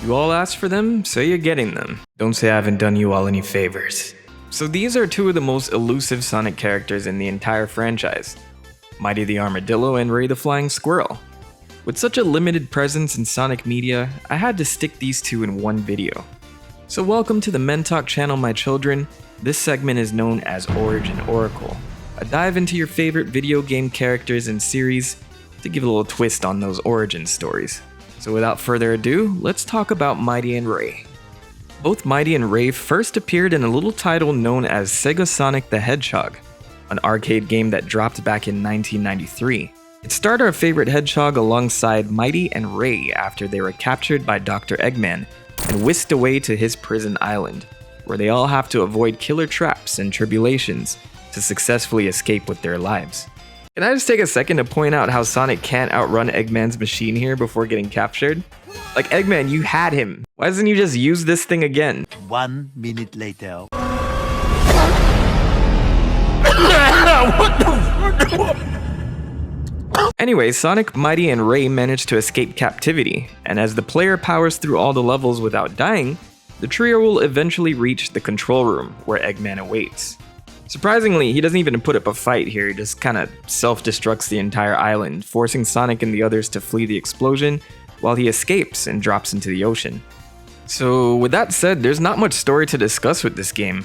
You all asked for them, so you're getting them. Don't say I haven't done you all any favors. So these are two of the most elusive Sonic characters in the entire franchise. Mighty the Armadillo and Ray the Flying Squirrel. With such a limited presence in Sonic media, I had to stick these two in one video. So welcome to the TheMentok channel, my children. This segment is known as Origin Oracle, a dive into your favorite video game characters and series to give a little twist on those origin stories. So without further ado, let's talk about Mighty and Ray. Both Mighty and Ray first appeared in a little title known as Sega Sonic the Hedgehog, an arcade game that dropped back in 1993. It starred our favorite hedgehog alongside Mighty and Ray after they were captured by Dr. Eggman and whisked away to his prison island, where they all have to avoid killer traps and tribulations to successfully escape with their lives. Can I just take a second to point out how Sonic can't outrun Eggman's machine here before getting captured? Like, Eggman, you had him. Why doesn't you just use this thing again? 1 minute later. Anyway, Sonic, Mighty, and Ray manage to escape captivity, and as the player powers through all the levels without dying, the trio will eventually reach the control room where Eggman awaits. Surprisingly, he doesn't even put up a fight here, he just kinda self-destructs the entire island, forcing Sonic and the others to flee the explosion while he escapes and drops into the ocean. So with that said, there's not much story to discuss with this game,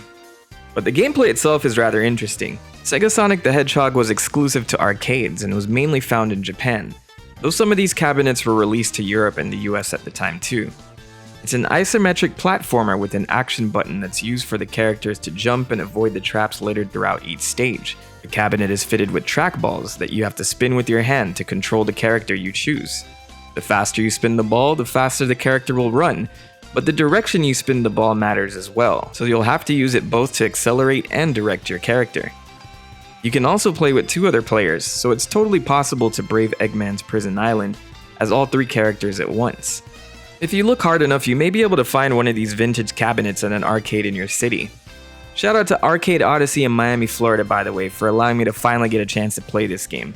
but the gameplay itself is rather interesting. Sega Sonic the Hedgehog was exclusive to arcades and was mainly found in Japan, though some of these cabinets were released to Europe and the US at the time too. It's an isometric platformer with an action button that's used for the characters to jump and avoid the traps littered throughout each stage. The cabinet is fitted with trackballs that you have to spin with your hand to control the character you choose. The faster you spin the ball, the faster the character will run, but the direction you spin the ball matters as well, so you'll have to use it both to accelerate and direct your character. You can also play with 2 other players, so it's totally possible to brave Eggman's prison island as all 3 characters at once. If you look hard enough, you may be able to find one of these vintage cabinets at an arcade in your city. Shout out to Arcade Odyssey in Miami, Florida, by the way, for allowing me to finally get a chance to play this game.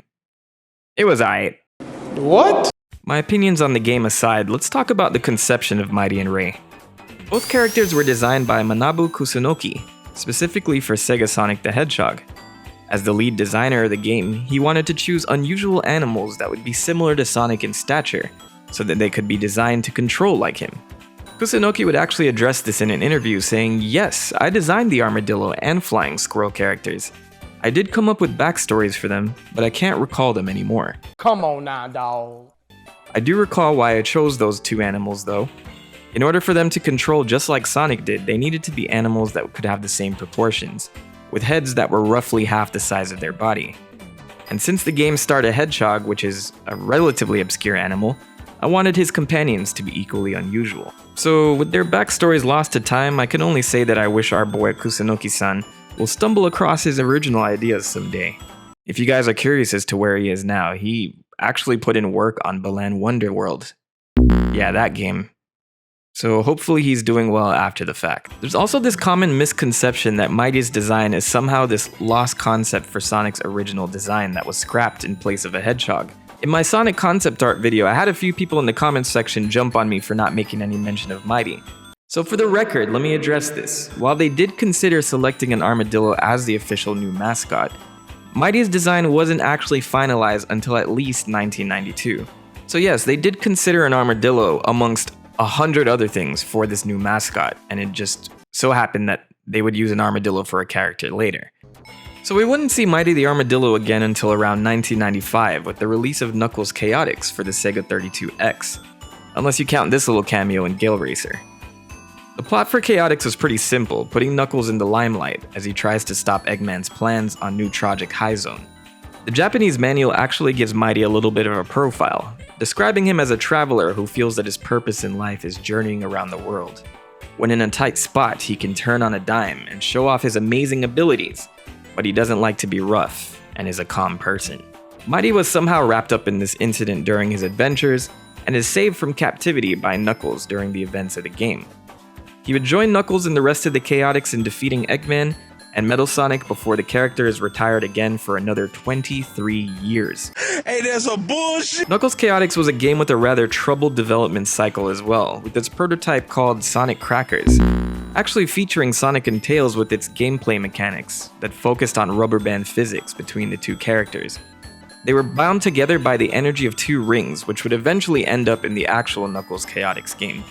It was aight. What? My opinions on the game aside, let's talk about the conception of Mighty and Ray. Both characters were designed by Manabu Kusunoki, specifically for Sega Sonic the Hedgehog. As the lead designer of the game, he wanted to choose unusual animals that would be similar to Sonic in stature, so that they could be designed to control like him. Kusunoki would actually address this in an interview, saying, "Yes, I designed the Armadillo and Flying Squirrel characters. I did come up with backstories for them, but I can't recall them anymore." Come on now, dawg. I do recall why I chose those 2 animals though. In order for them to control just like Sonic did, they needed to be animals that could have the same proportions, with heads that were roughly half the size of their body. And since the game starred a hedgehog, which is a relatively obscure animal, I wanted his companions to be equally unusual. So with their backstories lost to time, I can only say that I wish our boy Kusunoki-san will stumble across his original ideas someday. If you guys are curious as to where he is now, he actually put in work on Balan Wonderworld. Yeah, that game. So hopefully he's doing well after the fact. There's also this common misconception that Mighty's design is somehow this lost concept for Sonic's original design that was scrapped in place of a hedgehog. In my Sonic concept art video, I had a few people in the comments section jump on me for not making any mention of Mighty. So for the record, let me address this. While they did consider selecting an armadillo as the official new mascot, Mighty's design wasn't actually finalized until at least 1992. So yes, they did consider an armadillo amongst 100 other things for this new mascot, and it just so happened that they would use an armadillo for a character later. So we wouldn't see Mighty the Armadillo again until around 1995 with the release of Knuckles' Chaotix for the Sega 32X, unless you count this little cameo in Gale Racer. The plot for Chaotix was pretty simple, putting Knuckles in the limelight as he tries to stop Eggman's plans on New Trojik High Zone. The Japanese manual actually gives Mighty a little bit of a profile, describing him as a traveler who feels that his purpose in life is journeying around the world. When in a tight spot, he can turn on a dime and show off his amazing abilities, but he doesn't like to be rough and is a calm person. Mighty was somehow wrapped up in this incident during his adventures and is saved from captivity by Knuckles during the events of the game. He would join Knuckles and the rest of the Chaotix in defeating Eggman, and Metal Sonic before the character is retired again for another 23 years. Hey, that's some bullshit! Knuckles Chaotix was a game with a rather troubled development cycle as well, with its prototype called Sonic Crackers, actually featuring Sonic and Tails with its gameplay mechanics that focused on rubber band physics between the two characters. They were bound together by the energy of two rings, which would eventually end up in the actual Knuckles Chaotix game.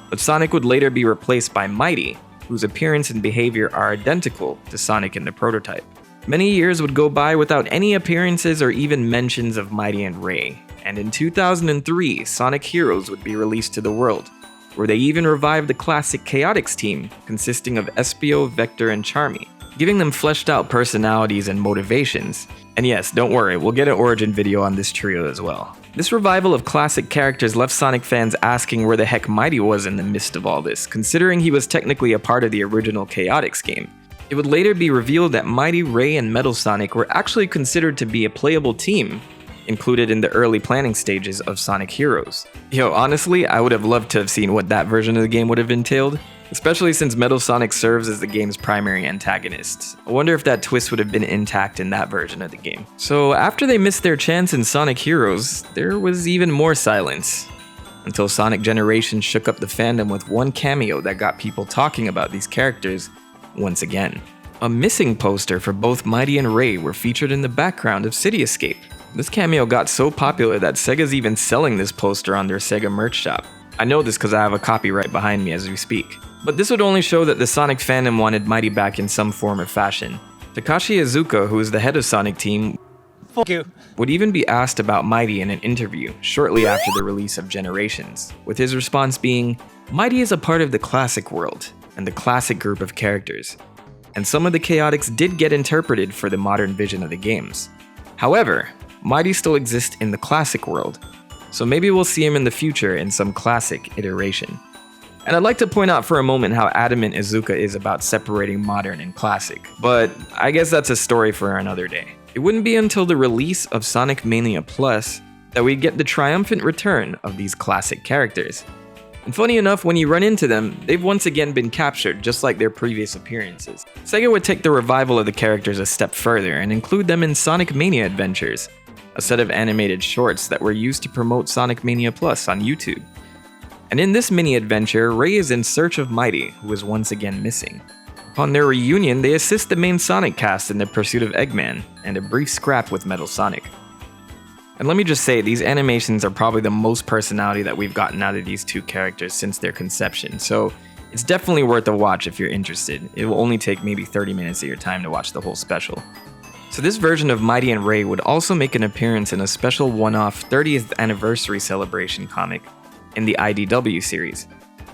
But Sonic would later be replaced by Mighty, whose appearance and behavior are identical to Sonic in the prototype. Many years would go by without any appearances or even mentions of Mighty and Ray, and in 2003, Sonic Heroes would be released to the world, where they even revived the classic Chaotix team, consisting of Espio, Vector, and Charmy, giving them fleshed out personalities and motivations. And yes, don't worry, we'll get an origin video on this trio as well. This revival of classic characters left Sonic fans asking where the heck Mighty was in the midst of all this, considering he was technically a part of the original Chaotix game. It would later be revealed that Mighty, Ray, and Metal Sonic were actually considered to be a playable team, included in the early planning stages of Sonic Heroes. Yo, honestly, I would have loved to have seen what that version of the game would have entailed, especially since Metal Sonic serves as the game's primary antagonist. I wonder if that twist would have been intact in that version of the game. So after they missed their chance in Sonic Heroes, there was even more silence, until Sonic Generations shook up the fandom with one cameo that got people talking about these characters once again. A missing poster for both Mighty and Ray were featured in the background of City Escape. This cameo got so popular that Sega's even selling this poster on their Sega merch shop. I know this because I have a copy right behind me as we speak. But this would only show that the Sonic fandom wanted Mighty back in some form or fashion. Takashi Iizuka, who is the head of Sonic Team, would even be asked about Mighty in an interview shortly after the release of Generations, with his response being, "Mighty is a part of the classic world, and the classic group of characters, and some of the Chaotix did get interpreted for the modern vision of the games. However, Mighty still exists in the classic world, so maybe we'll see him in the future in some classic iteration." And I'd like to point out for a moment how adamant Iizuka is about separating modern and classic, but I guess that's a story for another day. It wouldn't be until the release of Sonic Mania Plus that we get the triumphant return of these classic characters. And funny enough, when you run into them, they've once again been captured just like their previous appearances. Sega would take the revival of the characters a step further and include them in Sonic Mania Adventures, a set of animated shorts that were used to promote Sonic Mania Plus on YouTube. And in this mini-adventure, Ray is in search of Mighty, who is once again missing. Upon their reunion, they assist the main Sonic cast in the pursuit of Eggman, and a brief scrap with Metal Sonic. And let me just say, these animations are probably the most personality that we've gotten out of these two characters since their conception, so it's definitely worth a watch if you're interested. It will only take maybe 30 minutes of your time to watch the whole special. So this version of Mighty and Ray would also make an appearance in a special one-off 30th anniversary celebration comic in the IDW series,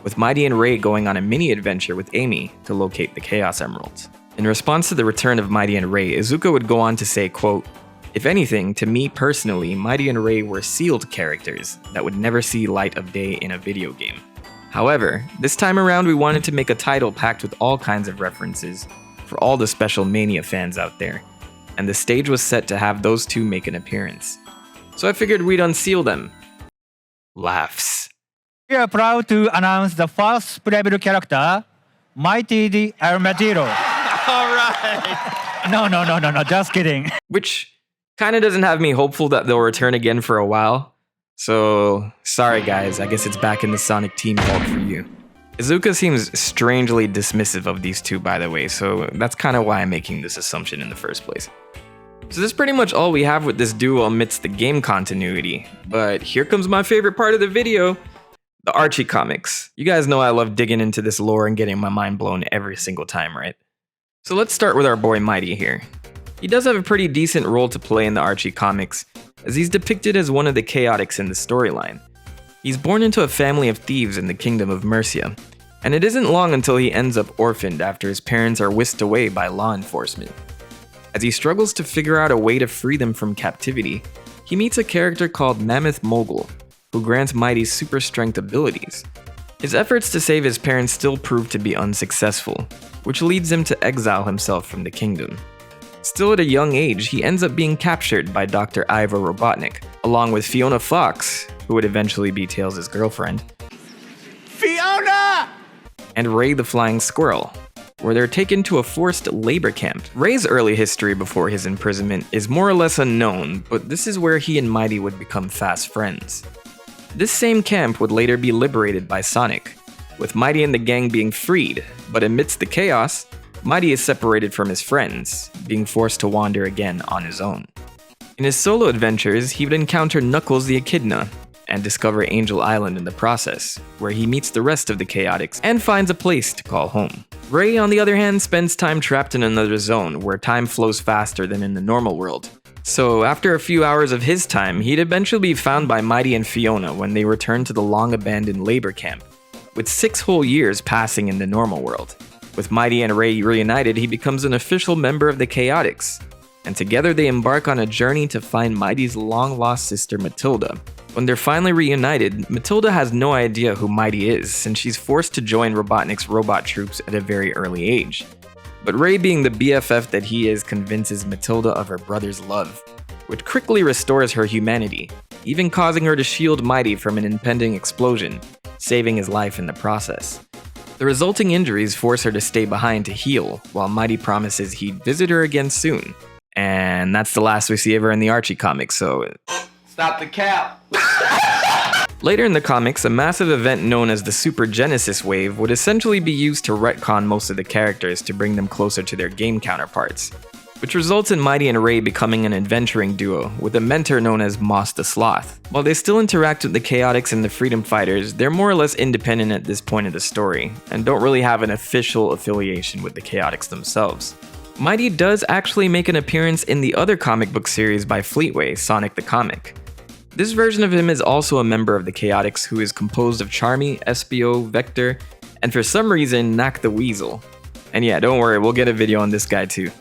with Mighty and Ray going on a mini-adventure with Amy to locate the Chaos Emeralds. In response to the return of Mighty and Ray, Iizuka would go on to say, quote, "If anything, to me personally, Mighty and Ray were sealed characters that would never see light of day in a video game. However, this time around we wanted to make a title packed with all kinds of references for all the special Mania fans out there, and the stage was set to have those two make an appearance. So I figured we'd unseal them." Laughs. We are proud to announce the first playable character, Mighty the Armadillo. Alright! No, just kidding. Which kinda doesn't have me hopeful that they'll return again for a while. So, sorry guys, I guess it's back in the Sonic team vault for you. Iizuka seems strangely dismissive of these two, by the way, so that's kinda why I'm making this assumption in the first place. So that's pretty much all we have with this duo amidst the game continuity. But here comes my favorite part of the video, the Archie comics. You guys know I love digging into this lore and getting my mind blown every single time, right? So let's start with our boy Mighty here. He does have a pretty decent role to play in the Archie comics, as he's depicted as one of the Chaotix in the storyline. He's born into a family of thieves in the kingdom of Mercia, and it isn't long until he ends up orphaned after his parents are whisked away by law enforcement. As he struggles to figure out a way to free them from captivity, he meets a character called Mammoth Mogul, who grants Mighty super strength abilities. His efforts to save his parents still prove to be unsuccessful, which leads him to exile himself from the kingdom. Still at a young age, he ends up being captured by Dr. Ivo Robotnik, along with Fiona Fox, who would eventually be Tails' girlfriend, Fiona! and Ray the Flying Squirrel. where they're taken to a forced labor camp. Ray's early history before his imprisonment is more or less unknown, but this is where he and Mighty would become fast friends. This same camp would later be liberated by Sonic, with Mighty and the gang being freed, but amidst the chaos, Mighty is separated from his friends, being forced to wander again on his own. In his solo adventures, he would encounter Knuckles the Echidna, and discover Angel Island in the process, where he meets the rest of the Chaotix and finds a place to call home. Ray, on the other hand, spends time trapped in another zone where time flows faster than in the normal world. So after a few hours of his time, he'd eventually be found by Mighty and Fiona when they return to the long-abandoned labor camp, with 6 whole years passing in the normal world. With Mighty and Ray reunited, he becomes an official member of the Chaotix, and together they embark on a journey to find Mighty's long-lost sister Matilda. When they're finally reunited, Matilda has no idea who Mighty is, since she's forced to join Robotnik's robot troops at a very early age. But Ray, being the BFF that he is, convinces Matilda of her brother's love, which quickly restores her humanity, even causing her to shield Mighty from an impending explosion, saving his life in the process. The resulting injuries force her to stay behind to heal, while Mighty promises he'd visit her again soon. And that's the last we see of her in the Archie comics, so... Stop the cap. Later in the comics, a massive event known as the Super Genesis Wave would essentially be used to retcon most of the characters to bring them closer to their game counterparts, which results in Mighty and Ray becoming an adventuring duo with a mentor known as Moss the Sloth. While they still interact with the Chaotix and the Freedom Fighters, they're more or less independent at this point of the story, and don't really have an official affiliation with the Chaotix themselves. Mighty does actually make an appearance in the other comic book series by Fleetway, Sonic the Comic. This version of him is also a member of the Chaotix who is composed of Charmy, Espio, Vector, and for some reason, Knack the Weasel. And yeah, don't worry, we'll get a video on this guy too.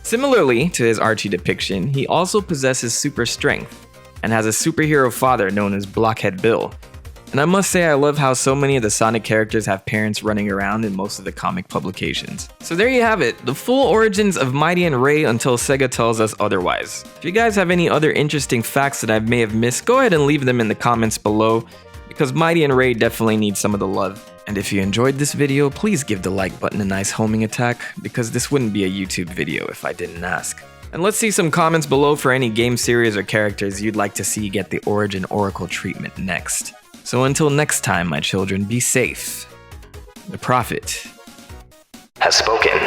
Similarly to his Archie depiction, he also possesses super strength, and has a superhero father known as Blockhead Bill. And I must say I love how so many of the Sonic characters have parents running around in most of the comic publications. So there you have it, the full origins of Mighty and Ray until Sega tells us otherwise. If you guys have any other interesting facts that I may have missed, go ahead and leave them in the comments below, because Mighty and Ray definitely need some of the love. And if you enjoyed this video, please give the like button a nice homing attack, because this wouldn't be a YouTube video if I didn't ask. And let's see some comments below for any game series or characters you'd like to see get the Origin Oracle treatment next. So until next time, my children, be safe. The Prophet has spoken.